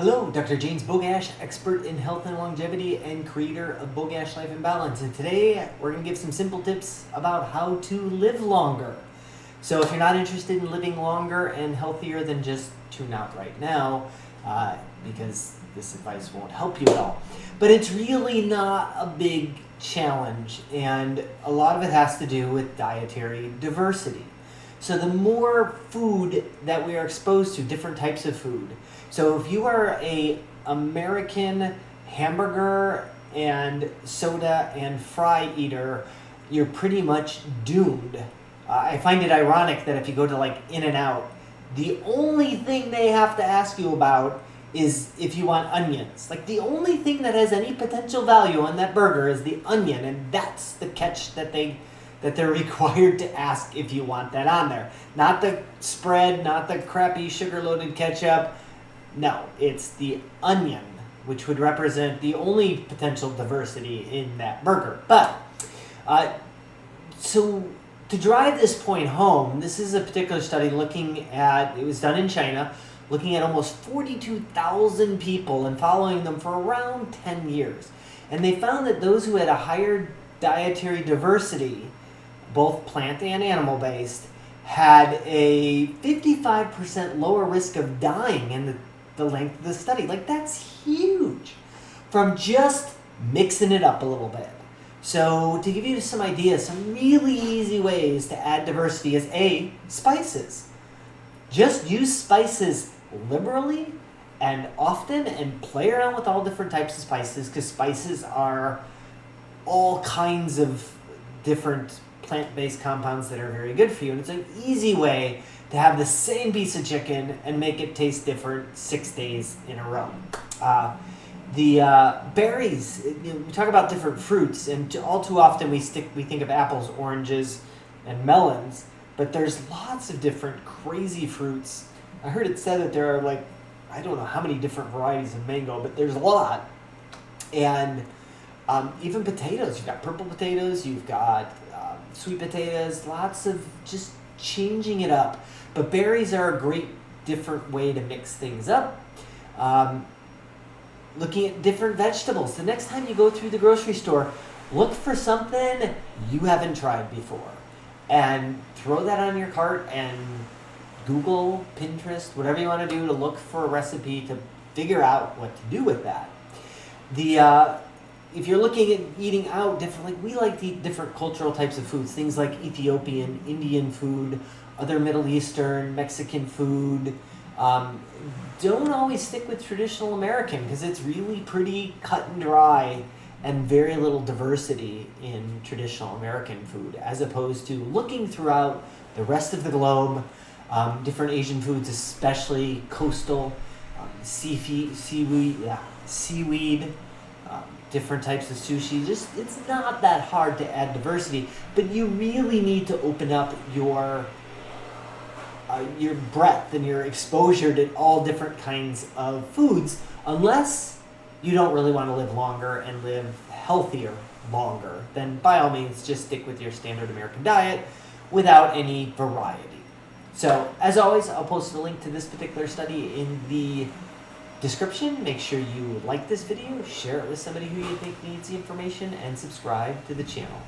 Hello, Dr. James Bogash, expert in health and longevity and creator of Bogash Life in Balance. And today we're going to give some simple tips about how to live longer. So if you're not interested in living longer and healthier, then just tune out right now because this advice won't help you at all. But it's really not a big challenge, and a lot of it has to do with dietary diversity. So the more food that we are exposed to, different types of food. So if you are a American hamburger and soda and fry eater, you're pretty much doomed. I find it ironic that if you go to like In-N-Out, the only thing they have to ask you about is if you want onions. Like the only thing that has any potential value on that burger is the onion, and that's the catch that they're required to ask if you want that on there. Not the spread, not the crappy sugar-loaded ketchup. No, it's the onion, which would represent the only potential diversity in that burger. But, so to drive this point home, this is a particular study it was done in China, looking at almost 42,000 people and following them for around 10 years. And they found that those who had a higher dietary diversity, both plant and animal-based, had a 55% lower risk of dying in the length of the study. Like, that's huge from just mixing it up a little bit. So to give you some ideas, some really easy ways to add diversity is A, spices. Just use spices liberally and often and play around with all different types of spices, because spices are all kinds of different plant-based compounds that are very good for you. And it's an easy way to have the same piece of chicken and make it taste different 6 days in a row. The berries, we talk about different fruits, and all too often we think of apples, oranges, and melons, but there's lots of different crazy fruits. I heard it said that there are like, I don't know how many different varieties of mango, but there's a lot. And even potatoes, you've got purple potatoes, you've got sweet potatoes, lots of just changing it up. But berries are a great different way to mix things up. Looking at different vegetables. The next time you go through the grocery store, look for something you haven't tried before and throw that on your cart and Google, Pinterest, whatever you want to do to look for a recipe to figure out what to do with that. If you're looking at eating out differently, we like to eat different cultural types of foods, things like Ethiopian, Indian food, other Middle Eastern, Mexican food. Don't always stick with traditional American, because it's really pretty cut and dry and very little diversity in traditional American food, as opposed to looking throughout the rest of the globe, different Asian foods, especially coastal, seaweed, different types of sushi. Just, it's not that hard to add diversity, but you really need to open up your breadth and your exposure to all different kinds of foods, unless you don't really want to live longer and live healthier longer. Then by all means, just stick with your standard American diet without any variety. So as always, I'll post a link to this particular study in the description. Make sure you like this video, share it with somebody who you think needs the information, and subscribe to the channel.